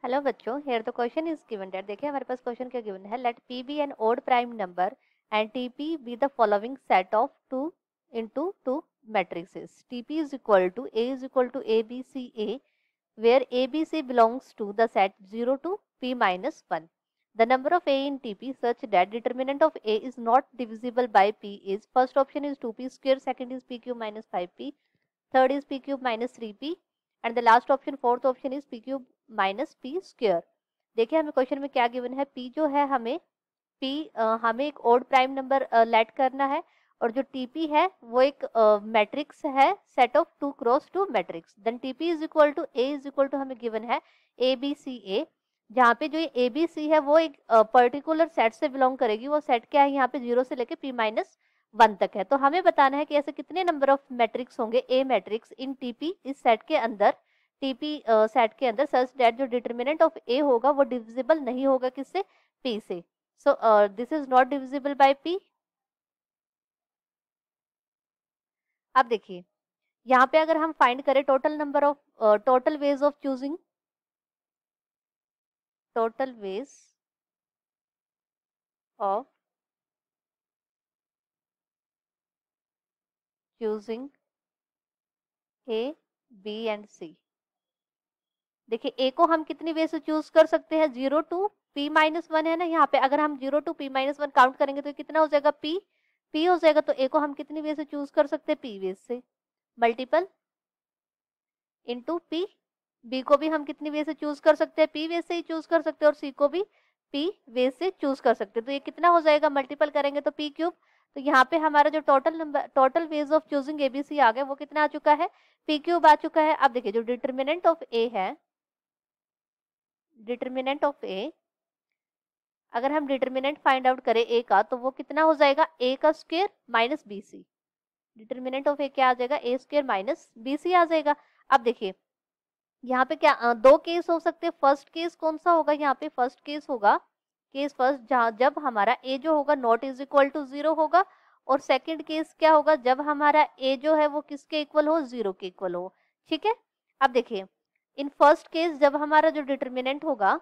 Hello बच्चों, here the question is given that. देखिए हमारे पास क्वेश्चन क्या गिवन है, let P be an odd prime number and T P be the following set of 2 into 2 matrices. TP is equal to A is equal to ABCA, where ABC belongs to the set 0 to P minus 1. The number of A in TP such that determinant of A is not divisible by P is, first option is 2P square, second is P cube minus 5P, third is P cube minus 3P, and the last option fourth option is P cube minus P square. देखिए हमें question में क्या given है, P जो है हमें हमें एक ओड प्राइम नंबर लेट करना है, और जो टीपी है वो एक मैट्रिक्स है, set of 2 cross 2 matrix. Then TP is equal to A is equal to हमें गिवन है ए बी सी ए, जहाँ पे जो ये ए बी सी है वो एक पर्टिकुलर सेट से बिलोंग करेगी। वो सेट क्या है, यहाँ पे 0 से लेके पी माइनस 1 तक है। तो हमें बताना है कि ऐसे कितने नंबर ऑफ मैट्रिक्स होंगे ए मैट्रिक्स इन टीपी, इस सेट के अंदर, टीपी सेट के अंदर, सच दैट जो डिटरमिनेंट ऑफ ए होगा वो डिविजिबल नहीं होगा किससे, पी से। So this is not divisible by P. अब देखिए यहाँ पे अगर हम फाइंड करें total number of total ways of choosing, total ways of choosing A B and C. देखिए ए को हम कितनी वे से चूज कर सकते हैं, 0 टू पी माइनस 1 है ना यहाँ पे। अगर हम 0 टू पी माइनस 1 काउंट करेंगे तो कितना हो जाएगा, पी हो जाएगा। तो ए को हम कितनी वे से चूज कर सकते हैं, पी वे से, मल्टीपल इंटू पी। बी को भी हम कितनी वे से चूज कर सकते हैं, पी वे से ही चूज कर सकते हैं, और सी को भी पी वे से चूज कर सकते हैं। तो ये कितना हो जाएगा, मल्टीपल करेंगे तो पी क्यूब। तो यहाँ पे हमारा जो total number, total ways of choosing a b c आ गया, वो कितना आ चुका है, पी क्यूब आ चुका है। अब देखिए जो डिटर्मिनेंट ऑफ ए है, डिटर्मिनेंट ऑफ ए, अगर हम डिटर्मिनेंट फाइंड आउट करें ए का, तो वो कितना हो जाएगा, ए का square minus b c. Determinant of A क्या आ जाएगा, a square minus b c आ जाएगा। अब देखिए यहाँ पे क्या दो केस हो सकते हैं। फर्स्ट केस कौन सा होगा, यहाँ पे फर्स्ट केस होगा, केस फर्स्ट, जहाँ जब हमारा ए जो होगा नॉट इज इक्वल टू 0 होगा, और सेकंड केस क्या होगा, जब हमारा ए जो है वो किसके इक्वल हो, 0 के इक्वल हो। ठीक है, अब देखिए इन फर्स्ट केस जब हमारा जो डिटर्मिनेंट होगा,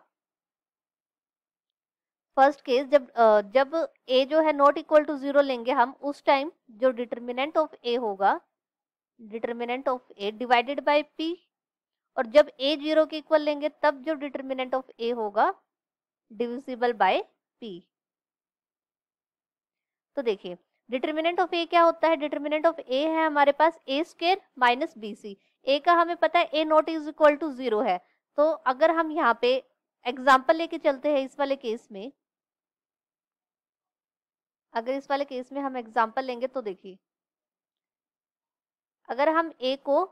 फर्स्ट केस जब ए जो है नॉट इक्वल टू 0 लेंगे हम, उस टाइम जो डिटर्मिनेंट ऑफ ए होगा, determinant of A divided by P, और जब ए 0 के इक्वल लेंगे तब जो डिटर्मिनेंट ऑफ ए होगा डिविजिबल बाय पी। तो देखिए डिटर्मिनेंट ऑफ ए क्या होता है, डिटर्मिनेंट ऑफ ए है हमारे पास ए स्क्वायर माइनस बी सी। ए का हमें पता है ए नॉट इज इक्वल टू 0 है। तो अगर हम यहाँ पे एग्जाम्पल लेके चलते हैं, इस वाले केस में, अगर इस वाले केस में हम एग्जाम्पल लेंगे तो देखिए अगर हम ए को,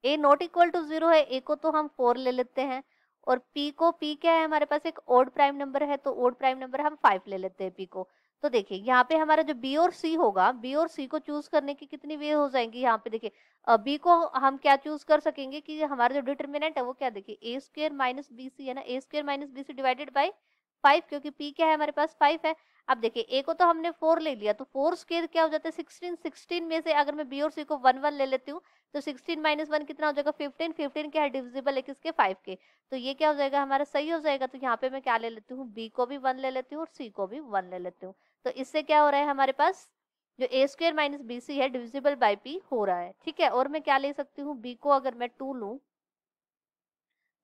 ए नॉट इक्वल टू 0 है, ए को तो हम 4 ले लेते हैं, और पी को, पी क्या है हमारे पास, एक ओड प्राइम नंबर है, तो ओड प्राइम नंबर हम 5 ले लेते हैं पी को। तो देखिए यहाँ पे हमारा जो बी और सी होगा, बी और सी को चूज करने की कितनी वे हो जाएंगी। यहाँ पे देखिए बी को हम क्या चूज कर सकेंगे कि हमारा जो डिटर्मिनेंट है वो क्या, देखिए a square minus b c है ना, a square minus b c divided by 5, क्योंकि पी क्या है हमारे पास 5 है। अब देखिए ए को तो हमने 4 ले लिया, तो 4 स्क्वायर क्या हो जाता है, 16। 16 में से अगर मैं बी और सी को 1 1 ले लेती हूँ, तो 16 माइनस 1 कितना हो जाएगा, 15। 15 क्या है, डिविजिबल है किसके, 5 के। तो ये क्या हो जाएगा हमारा, सही हो जाएगा। तो यहाँ पे मैं क्या ले लेती हूँ, बी को भी 1 ले लेती हूँ और सी को भी 1 ले लेती हूँ। तो इससे क्या हो रहा है हमारे पास, जो ए स्क्वायर माइनस बी सी है डिविजिबल बाई पी हो रहा है। ठीक है, और मैं क्या ले सकती हूँ, बी को अगर मैं 2 लूँ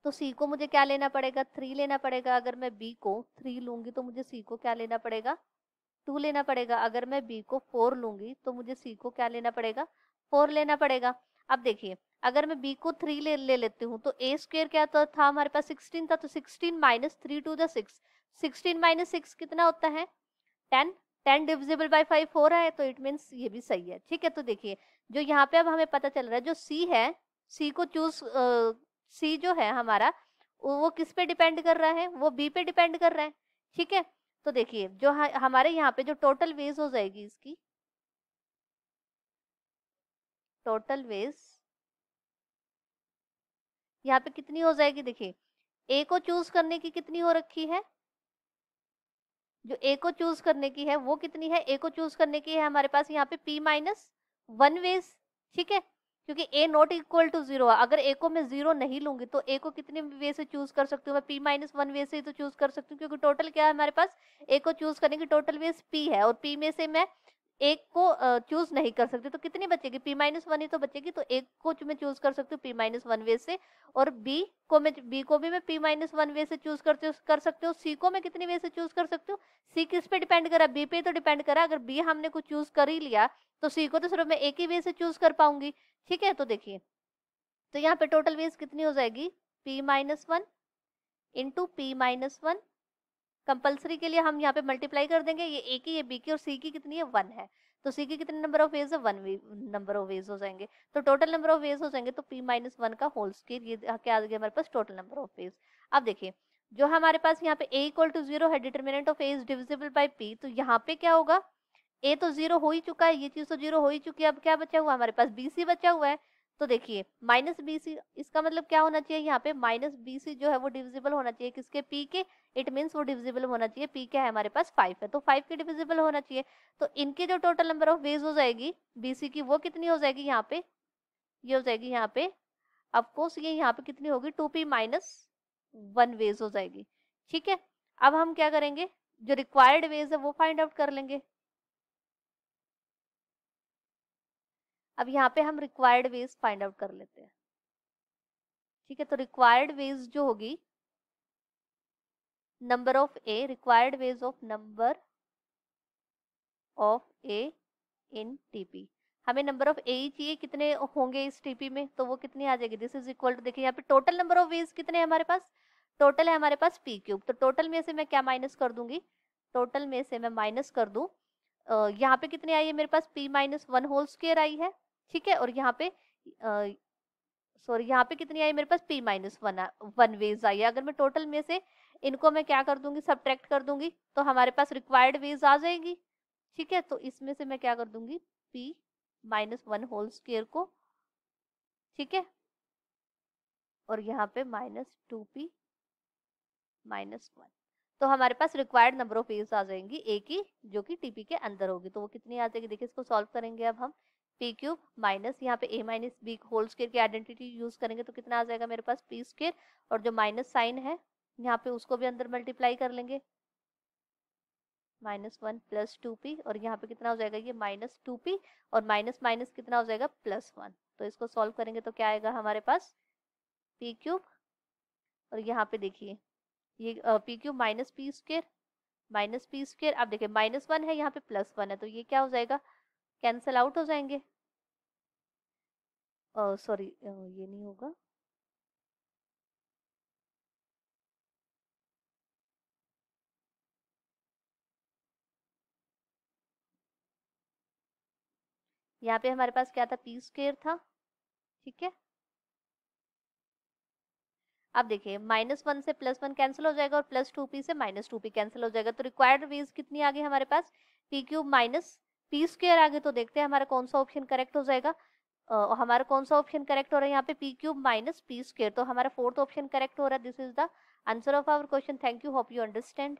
तो सी को मुझे क्या लेना पड़ेगा, 3 लेना पड़ेगा। अगर मैं बी को 3 लूंगी तो मुझे सी को क्या लेना पड़ेगा, 2 लेना पड़ेगा। अगर मैं बी को 4 लूंगी तो मुझे सी को क्या लेना पड़ेगा, 4 लेना पड़ेगा। अब देखिए अगर मैं बी को 3 ले लेती हूँ, तो ए स्क्वायर क्या था हमारे पास, 16 था, तो 16 माइनस 3 टू द 6, 16 माइनस 6 कितना होता है, 10। 10 डिविजिबल बाय 5 हो रहा है, तो इट मीन्स ये भी सही है। ठीक है, तो देखिए जो यहाँ पे अब हमें पता चल रहा है, जो सी है, सी को चूज, सी जो है हमारा वो किस पे डिपेंड कर रहा है, वो बी पे डिपेंड कर रहा है। ठीक है, तो देखिए जो हमारे यहाँ पे जो टोटल वेज हो जाएगी इसकी, टोटल वेज यहाँ पे कितनी हो जाएगी, देखिए ए को चूज करने की कितनी हो रखी है, जो ए को चूज करने की है वो कितनी है, ए को चूज करने की है हमारे पास यहाँ पे p माइनस 1 वेज। ठीक है, क्योंकि a नॉट इक्वल टू 0 है। अगर a को मैं 0 नहीं लूंगी तो a को कितने वे से चूज कर सकती हूँ मैं? p माइनस 1 वे से ही तो चूज कर सकती हूँ, क्योंकि टोटल क्या है हमारे पास? a को चूज करने की टोटल वेज p है, और p में से मैं एक को चूज नहीं कर सकती, तो कितनी बचेगी? p माइनस 1 ही तो बचेगी। तो एक को मैं चूज कर सकती हूँ p माइनस 1 वे से, और b को भी मैं p माइनस 1 वे से चूज कर सकती हूँ। c को मैं कितनी वे से चूज कर सकती हूँ? c किस पे डिपेंड करा? b पे तो डिपेंड करा। अगर b हमने को चूज कर ही लिया तो c को तो सिर्फ मैं एक ही वे से चूज कर पाऊंगी। ठीक है, तो देखिए, तो यहाँ पे टोटल वेज कितनी हो जाएगी? p minus 1 into p minus 1। Compulsory के लिए हम यहाँ पे मल्टीप्लाई कर देंगे, ये a की, ये b की, और c की कितनी है? 1 है, तो c की कितने नंबर ऑफ वेज है? 1 नंबर ऑफ वेज हो जाएंगे। तो टोटल नंबर ऑफ वेज हो जाएंगे तो p माइनस 1 का होल स्क्वायर, ये क्या आ गया हमारे पास? Total number of ways. अब देखिए, जो हमारे पास यहाँ पे a इक्वल टू 0 है, determinant of a is divisible by p, तो यहाँ पे क्या होगा? a तो 0 हो ही चुका है, ये चीज तो 0 हो ही चुकी है। अब क्या बचा हुआ हमारे पास? bc बचा हुआ है। तो देखिए माइनस bc, इसका मतलब क्या होना चाहिए? यहाँ पे माइनस bc जो है वो डिविजिबल होना चाहिए किसके? p के। इट मीन्स वो डिविजिबल होना चाहिए, p क्या है हमारे पास? 5 है, तो 5 के डिविजिबल होना चाहिए। तो इनके जो टोटल नंबर ऑफ वेज हो जाएगी bc की, वो कितनी हो जाएगी यहाँ पे? ये हो जाएगी यहाँ पे, ऑफकोर्स ये यहाँ पे कितनी होगी? 2p माइनस 1 वेज हो जाएगी। ठीक है, अब हम क्या करेंगे? जो रिक्वायर्ड वेज है वो फाइंड आउट कर लेंगे। अब यहाँ पे हम रिक्वायर्ड वेज फाइंड आउट कर लेते हैं। ठीक है, तो रिक्वायर्ड वेज जो होगी, number of A, required ways of number of A in TP. हमें नंबर ऑफ ए ही चाहिए, कितने होंगे इस टीपी में, तो वो कितनी आ जाएगी? दिस इज इक्वल टू, देखिए यहाँ पे टोटल नंबर ऑफ वेज कितने हैं हमारे पास? टोटल है हमारे पास पी क्यूब, तो टोटल में से मैं क्या माइनस कर दूंगी? टोटल में से मैं माइनस कर दूं, यहाँ पे कितनी आई है मेरे पास? p माइनस 1 होल स्क्वायर आई है। ठीक है, और यहाँ पे सॉरी, यहाँ पे कितनी आई मेरे पास? p माइनस 1 वेज आई है। अगर मैं टोटल में से इनको मैं क्या कर दूंगी? सब्ट्रैक्ट कर दूंगी, तो हमारे पास रिक्वायर्ड वेज आ जाएगी। ठीक है, तो इसमें से मैं क्या कर दूंगी? p माइनस 1 होल स्क्वायर को, ठीक है, और यहाँ पे माइनस 2p माइनस 1, तो हमारे पास रिक्वायर्ड नंबर ऑफ वेज आ जाएंगी ए की, जो कि टीपी के अंदर होगी। तो वो कितनी आ जाएगी? देखिए, इसको सॉल्व करेंगे अब हम। पी क्यूब माइनस यहाँ पे ए माइनस बी होल स्क्वायर की आइडेंटिटी यूज करेंगे, तो कितना आ जाएगा मेरे पास? पी स्क्वायर, और जो माइनस साइन है यहाँ पे उसको भी अंदर मल्टीप्लाई कर लेंगे, माइनस 1 प्लस 2p, और यहाँ पे कितना हो जाएगा? ये माइनस 2p, और माइनस माइनस कितना हो जाएगा? प्लस 1। तो इसको सॉल्व करेंगे तो क्या आएगा हमारे पास? पी क्यूब, और यहाँ पे देखिए ये P cube minus P square, minus P square. अब देखिए माइनस 1 है, यहाँ पे प्लस 1 है, तो ये क्या हो जाएगा? कैंसल आउट हो जाएंगे। सॉरी, ये नहीं होगा, यहाँ पे हमारे पास क्या था? पी स्क्वायर था। ठीक है, अब देखिए माइनस 1 से प्लस 1 कैंसिल हो जाएगा, और प्लस 2p से माइनस 2p कैंसिल हो जाएगा। तो रिक्वायर्ड वेज कितनी आ गई हमारे पास? P cube minus P square आ गई। तो देखते हैं हमारा कौन सा ऑप्शन करेक्ट हो जाएगा। हमारा कौन सा ऑप्शन करेक्ट हो रहा है यहाँ पे? P cube minus P square, तो हमारा फोर्थ ऑप्शन करेक्ट हो रहा है। This is the answer of our question. Thank you, hope you understand.